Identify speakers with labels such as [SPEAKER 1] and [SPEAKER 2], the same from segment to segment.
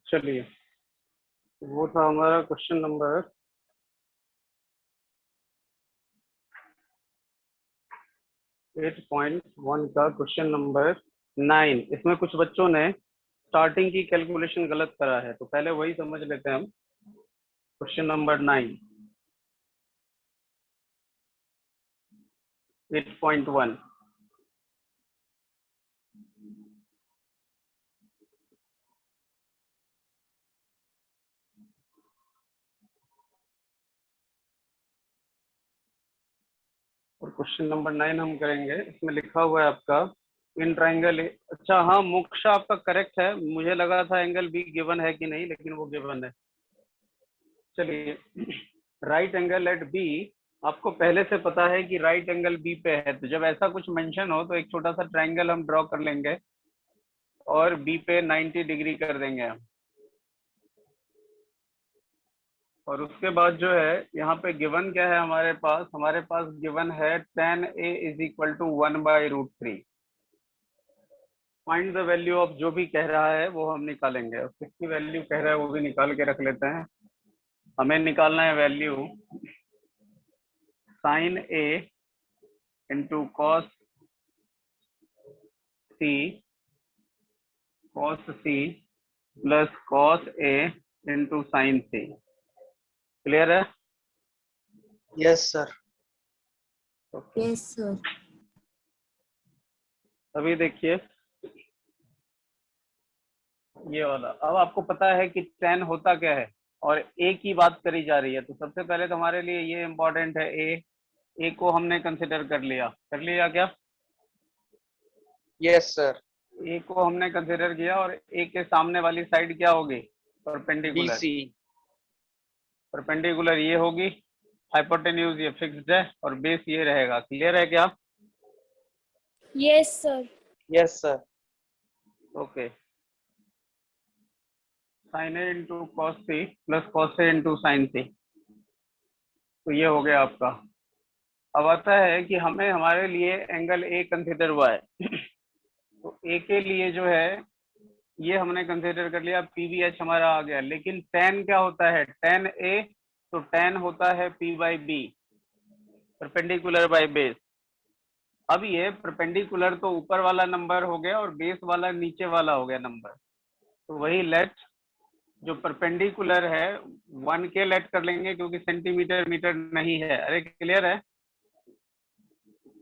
[SPEAKER 1] चलिए, वो था हमारा क्वेश्चन नंबर 8.1 का क्वेश्चन नंबर 9। इसमें कुछ बच्चों ने स्टार्टिंग की कैलकुलेशन गलत करा है, तो पहले वही समझ लेते हैं हम। Question number 9, 8.1। और क्वेश्चन नंबर 9 हम करेंगे। इसमें लिखा हुआ है आपका इन ट्राइंगल। अच्छा हाँ, मोक्षा आपका करेक्ट है। मुझे लगा था एंगल बी गिवन है कि नहीं, लेकिन वो गिवन है। चलिए, राइट एंगल एट बी। आपको पहले से पता है कि राइट एंगल बी पे है, तो जब ऐसा कुछ मेंशन हो तो एक छोटा सा ट्राइंगल हम ड्रॉ कर लेंगे और बी पे 90 डिग्री कर देंगे हम। और उसके बाद जो है यहाँ पे गिवन क्या है हमारे पास गिवन है tan a is equal to 1/√3। Find the value of, जो भी कह रहा है वो हम निकालेंगे, और किसकी वैल्यू कह रहा है वो भी निकाल के रख लेते हैं। हमें निकालना है value sin a into cos c plus cos a into sin c। Clear है?
[SPEAKER 2] Yes sir.
[SPEAKER 1] Okay.
[SPEAKER 3] Yes sir.
[SPEAKER 1] अभी देखिए ये वाला, अब आपको पता है कि tan होता क्या है और a की बात करी जा रही है, तो सबसे पहले तो हमारे लिए ये इम्पोर्टेंट है a को हमने कंसिडर कर लिया क्या?
[SPEAKER 2] Yes sir.
[SPEAKER 1] a को हमने कंसिडर किया, और a के सामने वाली साइड क्या होगी? परपेंडिकुलर।
[SPEAKER 2] BC।
[SPEAKER 1] परपेंडिकुलर ये होगी, हाइपोटेन्यूज ये फिक्स्ड है, और बेस ये रहेगा। क्लियर है क्या?
[SPEAKER 3] Yes sir.
[SPEAKER 2] Yes sir.
[SPEAKER 1] Okay. sin a into cos c plus cos a into sin c, तो ये हो गया आपका। अब आता है कि हमें हमारे लिए एंगल ए कंसिडर हुआ है, तो ए के लिए जो है ये हमने कंसिडर कर लिया, पीवीएच हमारा आ गया। लेकिन tan क्या होता है? tan ए, तो tan होता है p बाई बी, परपेंडिकुलर बाई बेस। अब ये परपेंडिकुलर तो ऊपर वाला नंबर हो गया और बेस वाला नीचे वाला हो गया नंबर, तो वही लेट जो परपेंडिकुलर है 1K लेट कर लेंगे, क्योंकि सेंटीमीटर मीटर नहीं है। अरे क्लियर है?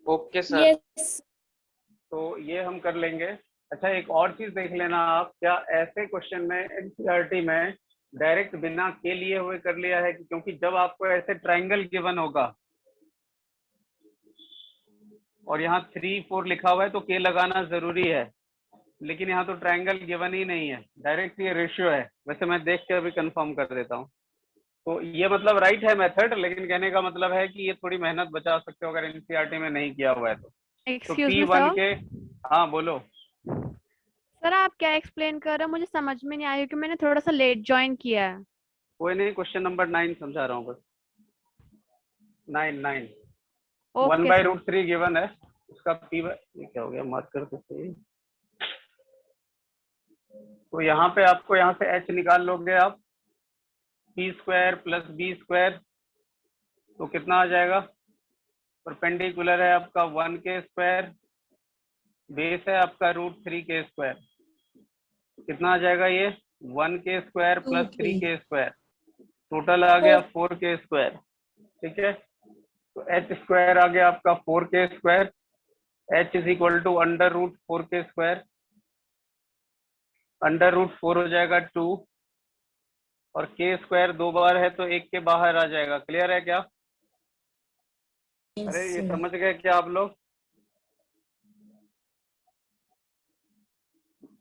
[SPEAKER 2] Okay sir.
[SPEAKER 3] यस।
[SPEAKER 1] तो ये हम कर लेंगे। अच्छा, एक और चीज देख लेना आप, क्या ऐसे क्वेश्चन में एनसीईआरटी में डायरेक्ट बिना के लिए हुए कर लिया है? क्योंकि जब आपको ऐसे ट्राइंगल गिवन होगा और यहाँ 3 4 लिखा हुआ है तो के लगाना जरूरी है, लेकिन यहाँ तो ट्राइंगल गिवन ही नहीं है, डायरेक्ट ये रेशियो है। वैसे मैं देख के अभी कंफर्म कर देता हूँ। तो ये मतलब राइट है मेथड, लेकिन कहने का मतलब है कि ये थोड़ी मेहनत बचा सकते हो अगर एनसीईआरटी में नहीं किया हुआ है तो।
[SPEAKER 4] Excuse me
[SPEAKER 1] P1
[SPEAKER 4] sir.
[SPEAKER 1] के, हाँ बोलो।
[SPEAKER 4] सर आप क्या एक्सप्लेन कर रहे हो, मुझे समझ में नहीं आया क्योंकि मैंने थोड़ा सा लेट ज्वाइन किया है।
[SPEAKER 1] कोई नहीं, क्वेश्चन नंबर 9 समझा रहा हूँ बस। 9
[SPEAKER 4] ओके सर।
[SPEAKER 1] 1/√3 गिवन है, उसका ये क्या हो गया, मार्कर तो सही। तो यहाँ पे आपको यहाँ से h निकाल लोगे आप, p² प्लस b², तो कितना आ जाएगा? परपेंडिकुलर है आपका 1K², बेस है आपका √3K², कितना आ जाएगा ये? 1K² प्लस 3K², टोटल आ गया 4K²। ठीक है, तो h² आ गया आपका 4K², h is equal to √4K², √4 हो जाएगा 2, और K² 2 बार है तो 1 के बाहर आ जाएगा। क्लियर है क्या? अरे ये समझ गए क्या आप लोग?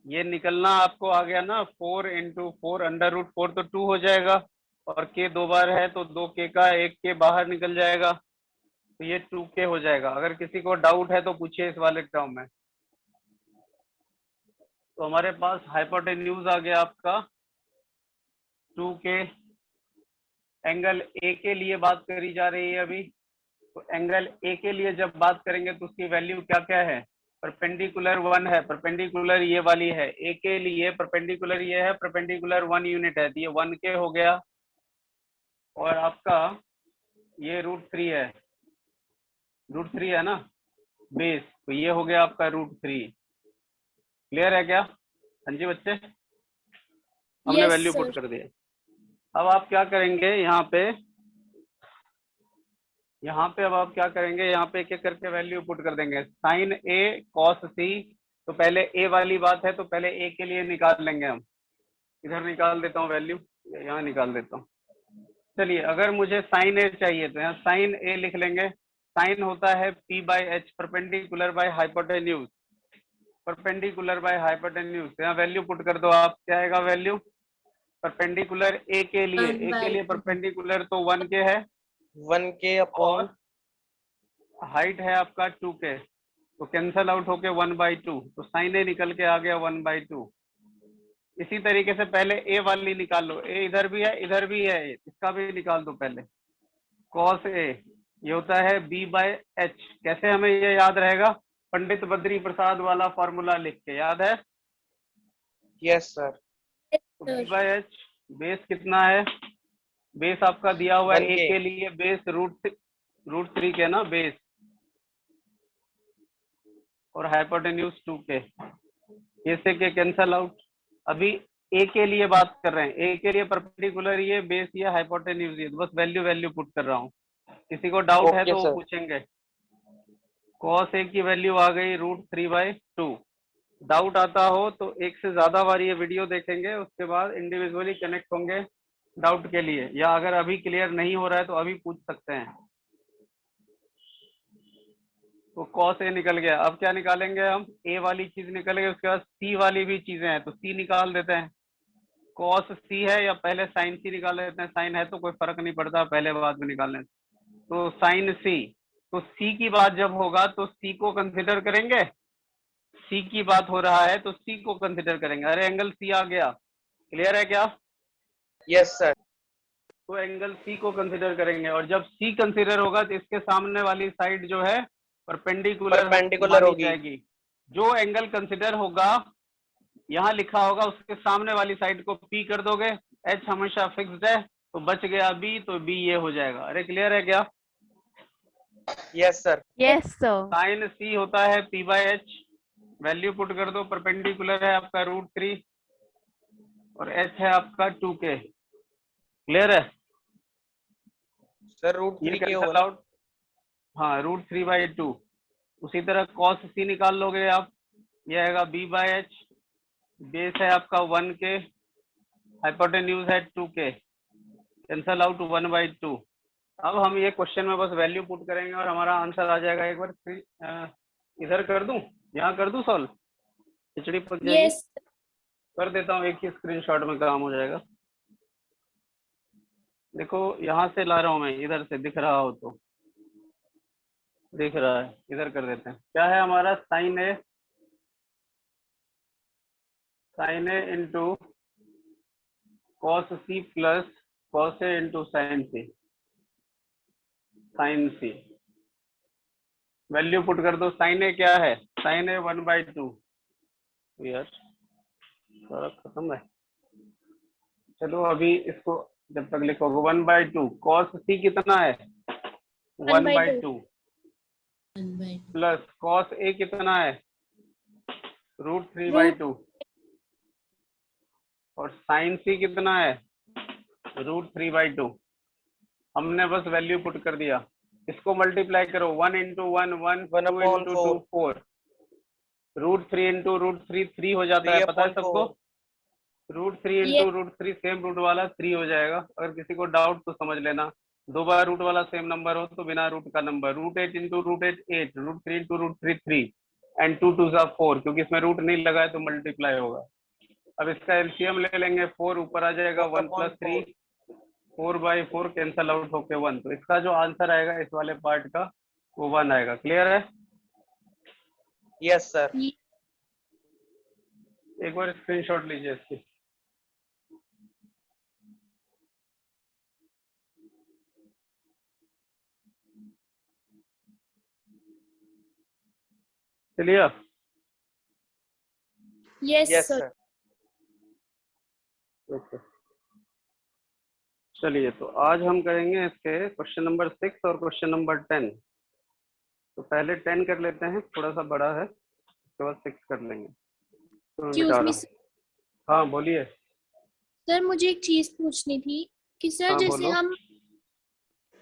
[SPEAKER 1] ये निकलना आपको आ गया ना, 4 इंटू 4 √4 तो 2 हो जाएगा, और K 2 बार है तो 2K का 1 के बाहर निकल जाएगा, तो ये 2K हो जाएगा। अगर किसी को डाउट है तो पूछिए इस वाले टर्म में। तो हमारे पास हाइपोटेन्यूज आ गया आपका 2K। एंगल ए के लिए बात करी जा रही है अभी, तो एंगल ए के लिए जब बात करेंगे तो उसकी वैल्यू क्या क्या है? परपेंडिकुलर 1 है, परपेंडिकुलर ये वाली है, ए के लिए परपेंडिकुलर ये है, परपेंडिकुलर 1 यूनिट है, तो ये 1 के हो गया। और आपका ये √3 है, √3 है ना बेस, तो ये हो गया आपका √3। क्लियर है क्या? हाँ जी बच्चे, हमने
[SPEAKER 3] Yes,
[SPEAKER 1] वैल्यू
[SPEAKER 3] sir.
[SPEAKER 1] पुट कर दिया। अब आप क्या करेंगे यहाँ पे अब आप क्या करेंगे, यहाँ पे एक एक करके वैल्यू पुट कर देंगे। साइन ए कॉस सी, तो पहले ए वाली बात है तो पहले ए के लिए निकाल लेंगे हम। इधर निकाल देता हूँ वैल्यू, यहाँ निकाल देता हूँ। चलिए, अगर मुझे साइन ए चाहिए तो यहाँ साइन ए लिख लेंगे। साइन होता है P/H, perpendicular by hypotenuse, perpendicular by hypotenuse. यहाँ वैल्यू पुट कर दो आप, क्या आएगा वैल्यू? परपेंडिकुलर ए के लिए, ए के लिए परपेंडिकुलर तो 1 के है,
[SPEAKER 2] 1K अपॉन
[SPEAKER 1] और हाइट है आपका 2 के, तो कैंसल आउट होके 1/2, तो साइन ए निकल के आ गया 1/2। इसी तरीके से पहले ए वाली निकाल लो, ए इधर भी है इधर भी है, इसका भी निकाल दो पहले। कॉस ए ये होता है B/H, कैसे हमें ये याद रहेगा? पंडित बद्री प्रसाद वाला फॉर्मूला लिख के, याद है?
[SPEAKER 2] यस सर,
[SPEAKER 1] तो B/H बेस कितना है? बेस आपका दिया हुआ है
[SPEAKER 2] 1K
[SPEAKER 1] ए के लिए, बेस √3 के ना बेस, और हाइपोटेन्यूज 2 के, ये से के कैंसल आउट। अभी ए के लिए बात कर रहे हैं, ए के लिए परपेंडिकुलर ये, बेस ये, हाइपोटेन्यूज ये, बस वैल्यू पुट कर रहा हूँ। किसी को डाउट है
[SPEAKER 2] ओके
[SPEAKER 1] तो वो
[SPEAKER 2] सर।
[SPEAKER 1] पूछेंगे। कॉस ए की वैल्यू आ गई √3/2। डाउट आता हो तो एक से ज्यादा बार ये वीडियो देखेंगे, उसके बाद इंडिविजुअली कनेक्ट होंगे डाउट के लिए, या अगर अभी क्लियर नहीं हो रहा है तो अभी पूछ सकते हैं। तो कॉस ए निकल गया, अब क्या निकालेंगे हम? ए वाली चीज निकल गई, उसके बाद सी वाली भी चीजें हैं तो सी निकाल देते हैं। कॉस सी है या पहले साइन सी निकाल लेते हैं? साइन है तो कोई फर्क नहीं पड़ता, पहले बाद में निकालने से। तो साइन सी, तो सी की बात जब होगा तो सी को कंसिडर करेंगे, सी की बात हो रहा है तो सी को कंसिडर करेंगे। अरे एंगल सी आ गया, क्लियर है क्या?
[SPEAKER 2] यस सर,
[SPEAKER 1] तो एंगल सी को कंसिडर करेंगे, और जब सी कंसिडर होगा तो इसके सामने वाली साइड जो है परपेंडिकुलर
[SPEAKER 2] परपेंडिकुलर
[SPEAKER 1] मानी
[SPEAKER 2] होगी।
[SPEAKER 1] जाएगी। जो एंगल कंसिडर होगा, यहाँ लिखा होगा, उसके सामने वाली साइड को पी कर दोगे, एच हमेशा फिक्स्ड है, तो बच गया बी, तो बी ये हो जाएगा। अरे क्लियर है क्या?
[SPEAKER 2] Yes sir,
[SPEAKER 4] Yes, sir.
[SPEAKER 1] Sin c होता है P/H, वैल्यू पुट कर दो, परपेंडिकुलर है आपका √3 और एच है आपका 2K। क्लियर है?
[SPEAKER 2] सर
[SPEAKER 1] ये
[SPEAKER 2] √3K होगा
[SPEAKER 1] कैंसल
[SPEAKER 2] ना?
[SPEAKER 1] आउट, हाँ √3/2। उसी तरह कॉस सी निकाल लोगे आप, ये आएगा B/H, बेस है आपका 1K, हाइपोटेन्यूज है 2K, कैंसल आउट 1/2। अब हम ये क्वेश्चन में बस वैल्यू पुट करेंगे और हमारा आंसर आ जाएगा। एक बार इधर कर दूं, यहाँ कर दूं सॉल्व, खिचड़ी पक जाएगी।
[SPEAKER 3] Yes.
[SPEAKER 1] कर देता हूँ, एक ही स्क्रीनशॉट में काम हो जाएगा। देखो यहाँ से ला रहा हूँ मैं, इधर से दिख रहा हो तो, दिख रहा है, इधर कर देते हैं। क्या है हमारा? Sin a into cos c plus cos a into sin c, sin c. Value put कर दो। साइन ए क्या है? साइन ए 1/2 यार, सारा खत्म है। चलो अभी इसको जब तक लिखोगे 1/2, कॉस सी कितना है? 1/2 प्लस कॉस ए कितना है? √3/2, और साइन सी कितना है? √3/2। हमने बस वैल्यू पुट कर दिया, इसको मल्टीप्लाई करो, 1 × 1 1,
[SPEAKER 2] 1
[SPEAKER 1] 2
[SPEAKER 2] अपॉन
[SPEAKER 1] × 2 4, √3 × √3 3 हो जाता
[SPEAKER 2] 3
[SPEAKER 1] है, पता है
[SPEAKER 2] अपॉन
[SPEAKER 1] सबको?
[SPEAKER 2] 4।
[SPEAKER 1] √3
[SPEAKER 3] Yes.
[SPEAKER 1] × √3 सेम रूट वाला 3 हो जाएगा। अगर किसी को डाउट तो समझ लेना, दो बार रूट वाला सेम नंबर हो तो बिना रूट का नंबर, √8 × √8 8, √3 × √3 3, एंड 2 2 4, क्योंकि इसमें रूट नहीं लगा है तो मल्टीप्लाई होगा। अब इसका एलसीएम ले लेंगे, 4 ऊपर आ जाएगा, 1 + 3, 4/4 कैंसल आउट होके 1, तो इसका जो आंसर आएगा इस वाले पार्ट का वो 1 आएगा। क्लियर है?
[SPEAKER 2] यस सर,
[SPEAKER 1] एक बार स्क्रीनशॉट लीजिए इसकी। चलिए
[SPEAKER 3] Yes,
[SPEAKER 2] Yes,
[SPEAKER 3] sir.
[SPEAKER 2] sir.
[SPEAKER 1] Okay, चलिए तो आज हम करेंगे इसके क्वेश्चन नंबर 6 और क्वेश्चन नंबर 10। तो पहले 10 कर लेते हैं, थोड़ा सा बड़ा है, उसके बाद 6 कर लेंगे। तो मैं
[SPEAKER 3] Excuse
[SPEAKER 1] मिटा
[SPEAKER 3] me,
[SPEAKER 1] रहा हूँ। हाँ बोलिए।
[SPEAKER 3] सर मुझे एक चीज पूछनी थी कि सर
[SPEAKER 1] हाँ
[SPEAKER 3] जैसे
[SPEAKER 1] बोलो।
[SPEAKER 3] हम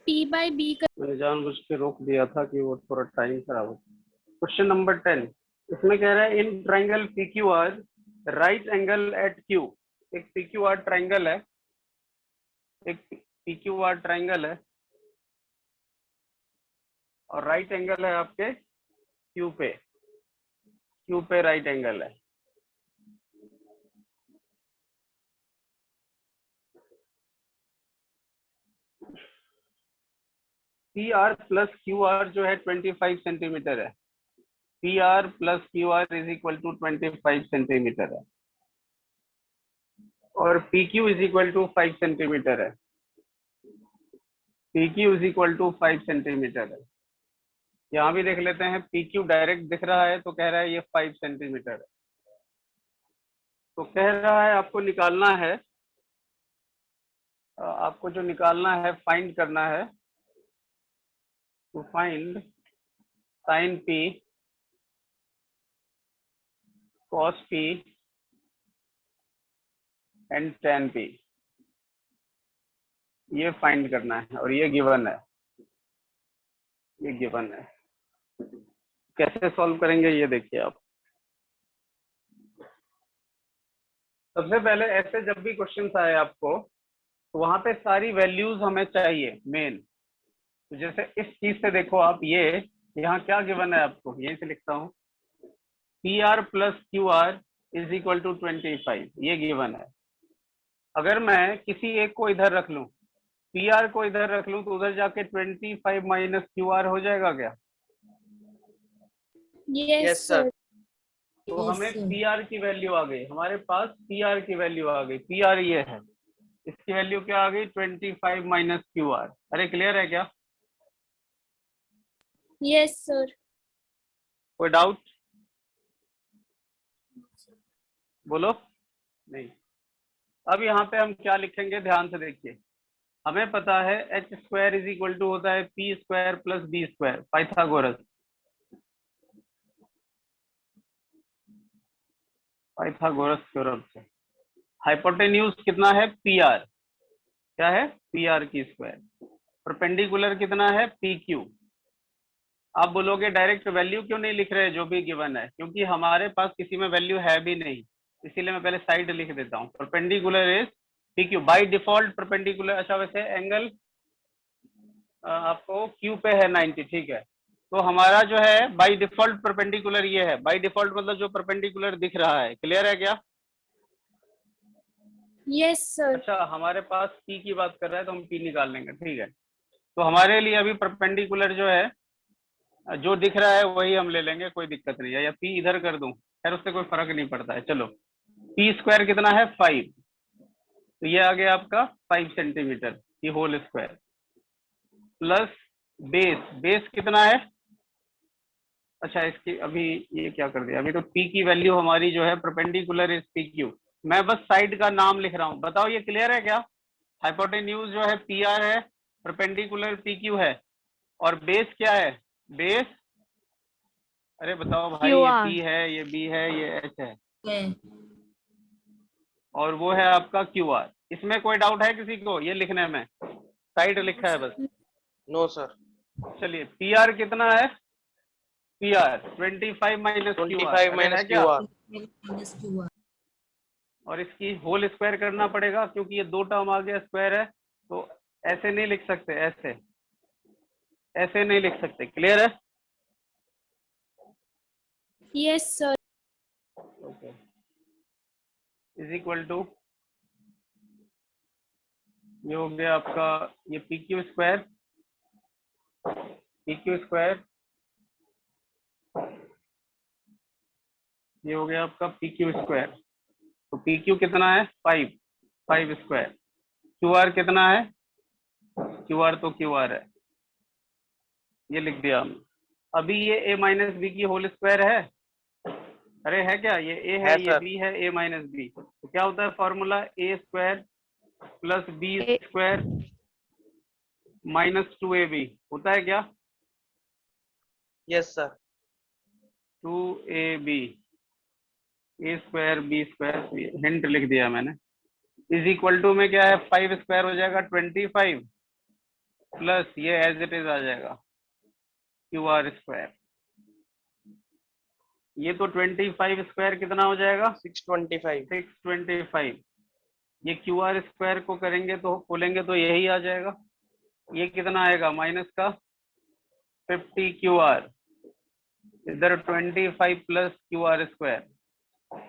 [SPEAKER 3] P by B का
[SPEAKER 1] मैंने जानबूझ के रोक दिया था कि वो थोड़ा टाइम खराब हो। क्वेश्चन नंबर 10, इसमें कह रहा है in triangle PQR right angle at Q। एक PQR ट्राइंगल है, एक PQR ट्राइंगल है और राइट एंगल है आपके Q पे राइट एंगल है। PR प्लस QR जो है 25 सेंटीमीटर है। PR plus QR is equal to 25 centimetre है और PQ is equal to 5 centimetre है। PQ is equal to 5 centimetre है। यहाँ भी देख लेते हैं, PQ डायरेक्ट दिख रहा है तो कह रहा है ये 5 सेंटीमीटर है। तो कह रहा है आपको निकालना है, आपको जो निकालना है, फाइंड करना है, to find sin P cos P and tan P, ये फाइंड करना है और ये गिवन है, ये गिवन है। कैसे सॉल्व करेंगे ये देखिए आप। सबसे पहले ऐसे जब भी क्वेश्चन आए आपको तो वहां पे सारी वैल्यूज हमें चाहिए मेन। तो जैसे इस चीज से देखो आप, ये यहाँ क्या गिवन है आपको, यहीं से लिखता हूँ, PR plus QR is equal to 25, ये गिवन है। अगर मैं किसी एक को इधर रख लूं, PR को इधर रख लूं, तो उधर जाके 25 माइनस QR हो जाएगा क्या?
[SPEAKER 3] Yes,
[SPEAKER 2] Yes,
[SPEAKER 3] sir.
[SPEAKER 2] sir.
[SPEAKER 1] तो हमें PR की वैल्यू आ गई, हमारे पास PR की वैल्यू आ गई। PR ये है, इसकी वैल्यू क्या आ गई, 25 माइनस QR। अरे क्लियर है क्या?
[SPEAKER 3] Yes, sir.
[SPEAKER 1] कोई डाउट बोलो। नहीं। अब यहाँ पे हम क्या लिखेंगे, ध्यान से देखिए। हमें पता है h square is equal to होता है p square plus b square, Pythagoras. Pythagoras theorem से हाइपोटेन्यूज कितना है, PR, क्या है, PR की स्क्वायर। परपेंडिकुलर कितना है, PQ। आप बोलोगे डायरेक्ट वैल्यू क्यों नहीं लिख रहे जो भी गिवन है, क्योंकि हमारे पास किसी में वैल्यू है भी नहीं, इसीलिए मैं पहले साइड लिख देता हूँ। Perpendicular is PQ by default perpendicular. अच्छा वैसे एंगल आपको Q पे है 90, ठीक है। तो हमारा जो है बाय डिफॉल्ट परपेंडिकुलर ये है, बाय डिफॉल्ट मतलब जो परपेंडिकुलर दिख रहा है। क्लियर है क्या?
[SPEAKER 3] Yes, sir.
[SPEAKER 1] अच्छा हमारे पास P की बात कर रहा है तो हम P निकाल लेंगे, ठीक है। तो हमारे लिए अभी परपेंडिकुलर जो है, जो दिख रहा है वही हम ले लेंगे, कोई दिक्कत नहीं है। या P इधर कर दूं, खैर उससे कोई फर्क नहीं पड़ता है। चलो P स्क्वायर कितना है, 5, तो ये आ गया आपका 5 सेंटीमीटर की होल स्क्वायर, प्लस बेस कितना है। अच्छा इसकी अभी ये क्या कर दिया, अभी तो P की वैल्यू हमारी जो है परपेंडिकुलर इज PQ। मैं बस साइड का नाम लिख रहा हूँ, बताओ ये क्लियर है क्या? हाइपोटेन्यूज जो है PR है, परपेंडिकुलर PQ है, और बेस क्या है, बेस, अरे बताओ भाई, ये
[SPEAKER 4] QR.
[SPEAKER 1] P है, ये B है, ये H है, और वो है आपका QR। इसमें कोई डाउट है किसी को ये लिखने में? साइड लिखा है बस।
[SPEAKER 2] No, sir.
[SPEAKER 1] चलिए PR कितना है, PR 25 माइनस QR,
[SPEAKER 2] 25
[SPEAKER 1] अरे है
[SPEAKER 2] minus
[SPEAKER 1] क्या?
[SPEAKER 2] QR.
[SPEAKER 1] और इसकी होल स्क्वायर करना पड़ेगा क्योंकि ये दो टर्म आ गया, स्क्वायर है, तो ऐसे नहीं लिख सकते, ऐसे नहीं लिख सकते। क्लियर है?
[SPEAKER 3] Yes, sir.
[SPEAKER 1] Okay, is equal to, ये हो गया आपका ये PQ स्क्वायर, ये हो गया आपका PQ स्क्वायर। तो PQ कितना है, 5 स्क्वायर। QR कितना है, QR तो QR है, ये लिख दिया हमने। अभी ये A माइनस B की होल स्क्वायर है, अरे है क्या, ये ए है, ये बी है, ए माइनस बी, तो क्या होता है formula, a square plus b square minus 2ab होता है क्या?
[SPEAKER 2] Yes sir.
[SPEAKER 1] 2ab a square b square, hint लिख दिया मैंने, इज इक्वल टू में क्या है, 5 स्क्वायर हो जाएगा 25 प्लस ये एज इट इज आ जाएगा क्यू आर स्क्वायर। ये तो 25 स्क्वायर कितना हो जाएगा,
[SPEAKER 2] 625।
[SPEAKER 1] 625। ये क्यू आर स्क्वायर को करेंगे तो खोलेंगे तो यही आ जाएगा। ये कितना आएगा, माइनस का 50 क्यू आर, इधर 25 प्लस क्यू आर स्क्वायर,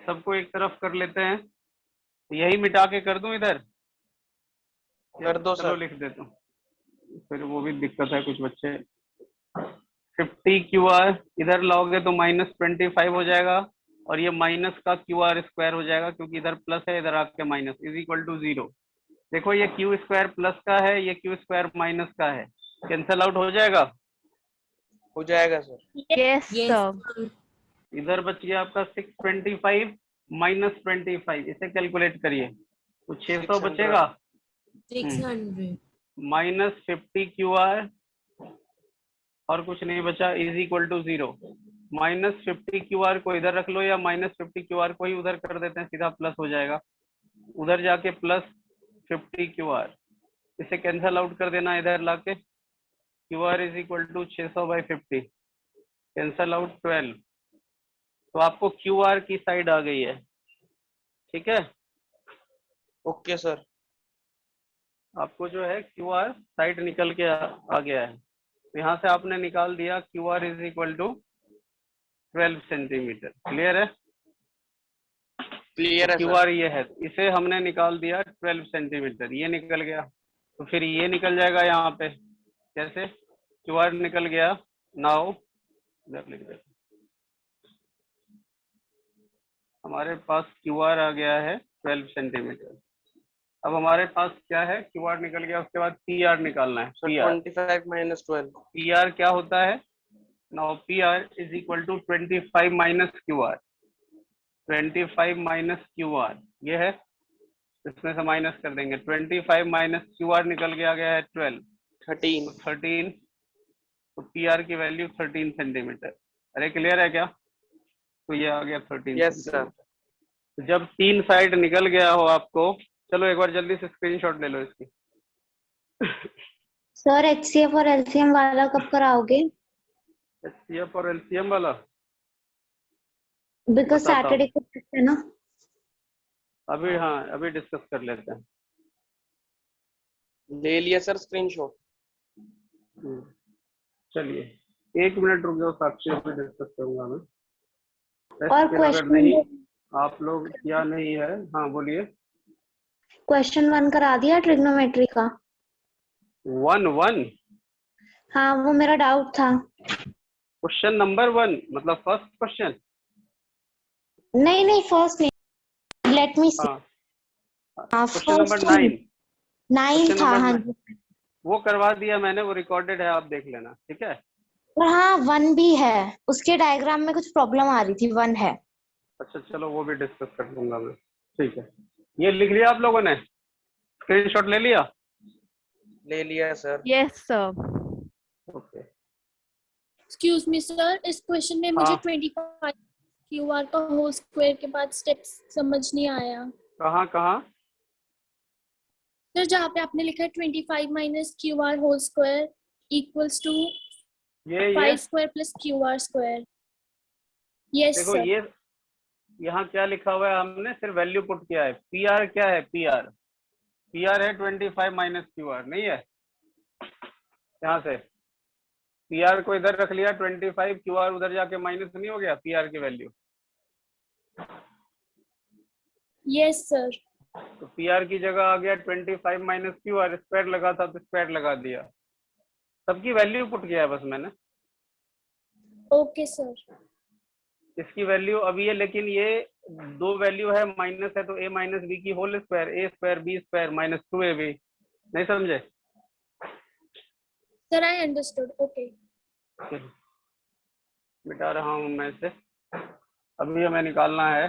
[SPEAKER 1] सबको एक तरफ कर लेते हैं, तो यही मिटा के कर दूं इधर,
[SPEAKER 2] कर दो
[SPEAKER 1] चलो
[SPEAKER 2] सर।
[SPEAKER 1] लिख देता हूँ, फिर वो भी दिक्कत है कुछ बच्चे। 50 क्यू आर इधर लाओगे तो -25 हो जाएगा, और ये माइनस का क्यू आर स्क्वायर हो जाएगा, क्योंकि इधर प्लस है इधर आके माइनस, इज इक्वल टू 0। देखो ये क्यू स्क्वायर प्लस का है, ये क्यू स्क्वायर माइनस का है, कैंसल आउट हो जाएगा।
[SPEAKER 2] हो जाएगा sir.
[SPEAKER 4] Yes
[SPEAKER 3] Yes,
[SPEAKER 4] sir.
[SPEAKER 3] sir.
[SPEAKER 1] इधर बच गया आपका 625 माइनस 25, इसे कैलकुलेट करिए तो 600
[SPEAKER 2] 600
[SPEAKER 1] बचेगा,
[SPEAKER 3] 600.
[SPEAKER 1] माइनस 50 क्यू आर और कुछ नहीं बचा, is equal to 0। Minus 50 Q R को इधर रख लो, या माइनस 50 क्यू आर को ही उधर कर देते हैं, सीधा प्लस हो जाएगा, उधर जाके प्लस 50 क्यू आर, इसे कैंसल आउट कर देना इधर लाके, Q R is equal to 600/50, cancel out 12, तो आपको क्यू आर की साइड आ गई है, ठीक है।
[SPEAKER 2] Okay sir.
[SPEAKER 1] आपको जो है क्यू आर साइड निकल के आ गया है, तो यहाँ से आपने निकाल दिया Q R is equal to 12 centimetre. Clear है?
[SPEAKER 2] क्लियर है
[SPEAKER 1] क्यू
[SPEAKER 2] सर।
[SPEAKER 1] आर ये है, इसे हमने निकाल दिया 12 सेंटीमीटर, ये निकल गया, तो फिर ये निकल जाएगा यहाँ पे, कैसे, क्यू आर निकल गया, नाउ इधर लिख देते, हमारे पास क्यू आर आ गया है 12 सेंटीमीटर। अब हमारे पास क्या है, क्यू आर निकल गया, उसके बाद पी आर निकालना है।
[SPEAKER 2] Sir
[SPEAKER 1] P R,
[SPEAKER 2] 25 minus 12।
[SPEAKER 1] P R क्या होता है, now P R is equal to 25 minus Q R, 25 minus Q R ये है, इसमें से माइनस कर देंगे, 25 माइनस क्यू आर निकल के आ गया है 12,
[SPEAKER 2] 13।
[SPEAKER 1] तो 13, तो पी आर की वैल्यू 13 सेंटीमीटर। अरे क्लियर है क्या? तो ये आ गया 13
[SPEAKER 2] यस सर।
[SPEAKER 1] सेंटीमीटर। जब तीन साइड निकल गया हो आपको, चलो एक बार जल्दी से स्क्रीनशॉट ले लो इसकी।
[SPEAKER 5] सर HCF और LCM वाला कब कराओगे?
[SPEAKER 1] HCF और LCM वाला
[SPEAKER 5] बिकॉज
[SPEAKER 1] बताता हूँ।
[SPEAKER 5] सैटरडे को टेस्ट है ना।
[SPEAKER 1] अभी, हाँ अभी डिस्कस कर लेते हैं।
[SPEAKER 2] ले लिया सर स्क्रीनशॉट।
[SPEAKER 1] चलिए 1 मिनट रुक जाओ साक्षी, अभी डिस्कस करूंगा मैं।
[SPEAKER 5] और
[SPEAKER 1] अगर
[SPEAKER 5] क्वेश्चन
[SPEAKER 1] नहीं आप लोग क्या नहीं है, हाँ बोलिए।
[SPEAKER 5] क्वेश्चन 1 करा दिया ट्रिग्नोमेट्री का?
[SPEAKER 1] 1
[SPEAKER 5] हाँ वो मेरा डाउट था।
[SPEAKER 1] क्वेश्चन नंबर 1 मतलब फर्स्ट क्वेश्चन?
[SPEAKER 5] नहीं फर्स्ट नहीं, लेट मी सी।
[SPEAKER 1] हाँ,
[SPEAKER 5] हाँ
[SPEAKER 1] क्वेश्चन नंबर
[SPEAKER 5] फर्स्ट
[SPEAKER 1] 9
[SPEAKER 5] 9 था। हाँ जी,
[SPEAKER 1] वो करवा दिया मैंने, वो रिकॉर्डेड है, आप देख लेना, ठीक है।
[SPEAKER 5] और हाँ 1 भी है, उसके डायग्राम में कुछ प्रॉब्लम आ रही थी, 1 है।
[SPEAKER 1] अच्छा चलो वो भी डिस्कस कर लूंगा मैं, ठीक है। ये लिख लिया आप लोगों ने, स्क्रीनशॉट ले लिया?
[SPEAKER 2] ले लिया sir.
[SPEAKER 4] Yes sir.
[SPEAKER 1] Okay.
[SPEAKER 3] Excuse me, sir. इस क्वेश्चन में मुझे
[SPEAKER 1] हाँ।
[SPEAKER 3] 25 QR का होल स्क्वायर के बाद स्टेप्स समझ नहीं आया।
[SPEAKER 1] कहाँ कहाँ?
[SPEAKER 3] सर जहाँ पे आपने लिखा है 25 minus QR whole square equals to
[SPEAKER 1] ये
[SPEAKER 3] 5 स्क्वायर प्लस QR स्क्वायर। यस
[SPEAKER 1] देखो
[SPEAKER 3] सर।
[SPEAKER 1] ये यहाँ क्या लिखा हुआ है, हमने सिर्फ वैल्यू पुट किया है। पी आर क्या है, पी आर है 25 माइनस क्यू आर, नहीं है? यहाँ से पी आर को इधर रख लिया 25, क्यू आर उधर जाके माइनस नहीं हो गया पी आर की वैल्यू?
[SPEAKER 3] Yes sir.
[SPEAKER 1] तो पी आर की जगह आ गया 25 माइनस क्यू आर, स्क्वायर लगा था तो स्क्वायर लगा दिया, सबकी वैल्यू पुट किया है बस मैंने।
[SPEAKER 3] Okay sir.
[SPEAKER 1] इसकी वैल्यू अब ये, लेकिन ये दो वैल्यू है, माइनस है, तो ए माइनस बी की whole square, a square b square minus 2ab, नहीं समझे?
[SPEAKER 3] Sir I understood. ओके।
[SPEAKER 1] मिटा रहा हूं मैं इसे। अभी हमें निकालना है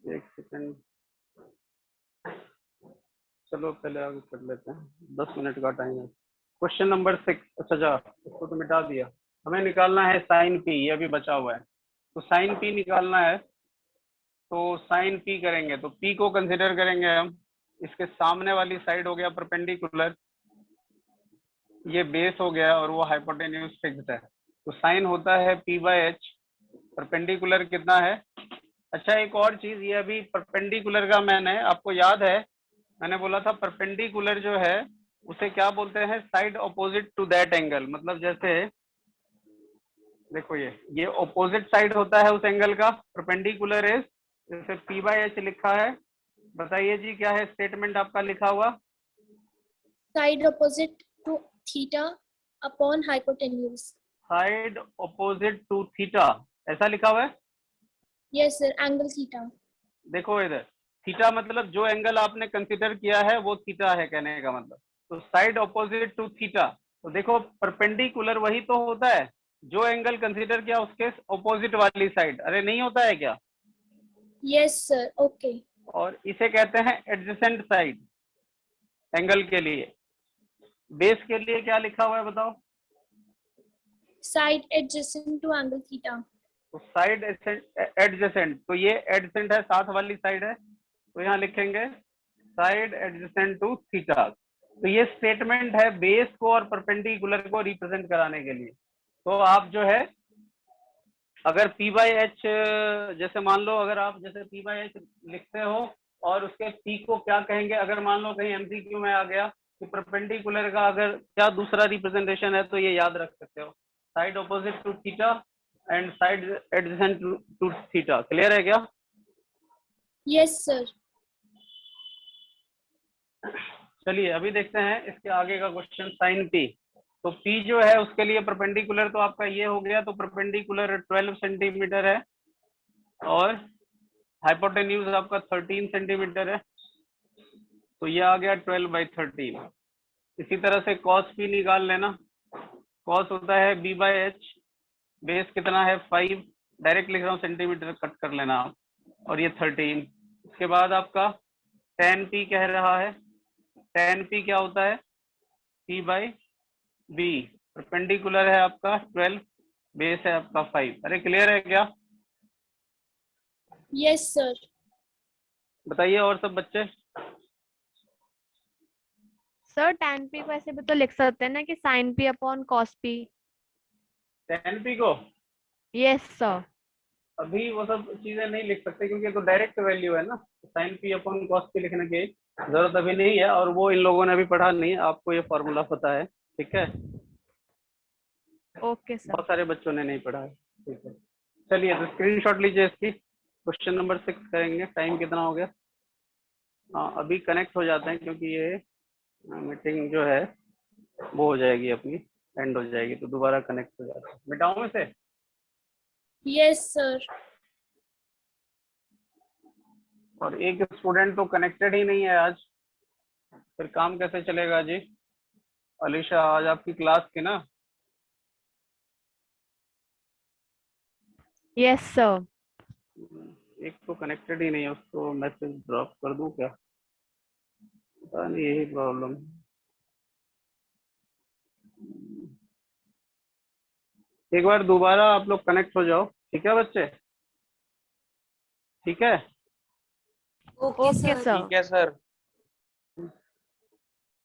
[SPEAKER 1] एक सेकंड, चलो पहले आगे कर लेते हैं, 10 मिनट का टाइम है। क्वेश्चन नंबर 6, अच्छा जा इसको तो मिटा दिया। हमें निकालना है साइन पी, ये अभी बचा हुआ है। तो साइन पी निकालना है, तो साइन पी करेंगे तो पी को कंसिडर करेंगे हम। इसके सामने वाली साइड हो गया परपेंडिकुलर, ये बेस हो गया और वो हाइपोटेन्यूज फिक्स्ड है। तो साइन होता है पी बाय एच, परपेंडिकुलर कितना है। अच्छा एक और चीज, ये अभी परपेंडिकुलर का मैंने आपको याद है, मैंने बोला था परपेंडिकुलर जो है उसे क्या बोलते हैं, side opposite to that angle. मतलब जैसे देखो ये ऑपोजिट साइड होता है उस एंगल का, परपेंडिकुलर इज, जैसे पी बाय एच लिखा है। बताइए जी क्या है स्टेटमेंट आपका लिखा हुआ।
[SPEAKER 3] Side opposite to theta upon hypotenuse.
[SPEAKER 1] Side opposite to theta, ऐसा लिखा हुआ है।
[SPEAKER 3] Yes sir, angle theta.
[SPEAKER 1] देखो इधर थीटा मतलब जो एंगल आपने कंसीडर किया है वो थीटा है कहने का मतलब। तो साइड ऑपोजिट टू थीटा, तो देखो परपेंडिकुलर वही तो होता है जो एंगल कंसीडर किया उसके ऑपोजिट वाली साइड, अरे नहीं होता है क्या।
[SPEAKER 3] Yes sir, okay.
[SPEAKER 1] और इसे कहते हैं एडजेसेंट साइड एंगल के लिए। बेस के लिए क्या लिखा हुआ है बताओ।
[SPEAKER 3] Side adjacent to angle theta.
[SPEAKER 1] तो साइड एडजेसेंट, तो ये एडजेसेंट है, साथ वाली साइड है, तो यहाँ लिखेंगे साइड एडजेसेंट टू थीटा। तो ये स्टेटमेंट है बेस को और परपेंडिकुलर को रिप्रेजेंट कराने के लिए। तो आप जो है अगर P बाई एच, जैसे मान लो अगर आप जैसे P बाई एच लिखते हो और उसके P को क्या कहेंगे, अगर मान लो कहीं एमसीक्यू में आ गया कि परपेंडिकुलर का अगर क्या दूसरा रिप्रेजेंटेशन है, तो ये याद रख सकते हो, side opposite to theta and side adjacent to theta. Clear है क्या।
[SPEAKER 3] Yes sir.
[SPEAKER 1] चलिए अभी देखते हैं इसके आगे का क्वेश्चन, साइन P। तो P जो है उसके लिए परपेंडिकुलर तो आपका ये हो गया, तो परपेंडिकुलर 12 सेंटीमीटर है और हाइपोटेन्यूज आपका 13 सेंटीमीटर है, तो ये आ गया 12/13। इसी तरह से cos P निकाल लेना। cos होता है B बाई एच, बेस कितना है 5, डायरेक्ट लिख रहा हूँ सेंटीमीटर, कट कर लेना आप, और ये 13। इसके बाद आपका tan P कह रहा है, tan P क्या होता है P बाई B, परपेंडिकुलर है आपका 12, बेस है आपका 5। अरे क्लियर है क्या।
[SPEAKER 3] Yes sir.
[SPEAKER 1] बताइए और सब बच्चे।
[SPEAKER 4] सर tan p को ऐसे भी तो लिख सकते हैं ना कि sin p upon cos p।
[SPEAKER 1] tan P को
[SPEAKER 4] यस सर।
[SPEAKER 1] अभी वो सब चीजें नहीं लिख सकते क्योंकि तो डायरेक्ट वैल्यू है ना, sine P upon cos P लिखने की जरूरत अभी नहीं है, और वो इन लोगों ने अभी पढ़ा नहीं है, आपको ये फॉर्मूला पता है, ठीक है।
[SPEAKER 4] Okay sir.
[SPEAKER 1] बहुत सारे बच्चों ने नहीं पढ़ा है, ठीक है। चलिए तो स्क्रीनशॉट लीजिए इसकी, क्वेश्चन नंबर 6 करेंगे। टाइम कितना हो गया। हाँ अभी कनेक्ट हो जाते हैं क्योंकि ये मीटिंग जो है वो हो जाएगी अपनी, एंड हो जाएगी, तो दोबारा कनेक्ट हो जाता है। मिटाऊं इसे।
[SPEAKER 3] Yes sir.
[SPEAKER 1] और एक स्टूडेंट तो कनेक्टेड ही नहीं है आज, फिर काम कैसे चलेगा जी। अलीशा आज आपकी क्लास थी ना।
[SPEAKER 4] Yes sir.
[SPEAKER 1] एक तो कनेक्टेड ही नहीं है, उसको मैसेज ड्रॉप कर दूं क्या, पता नहीं, यही प्रॉब्लम। एक बार दोबारा आप लोग कनेक्ट हो जाओ, ठीक है बच्चे, ठीक है।
[SPEAKER 4] Okay sir.
[SPEAKER 2] ठीक है सर।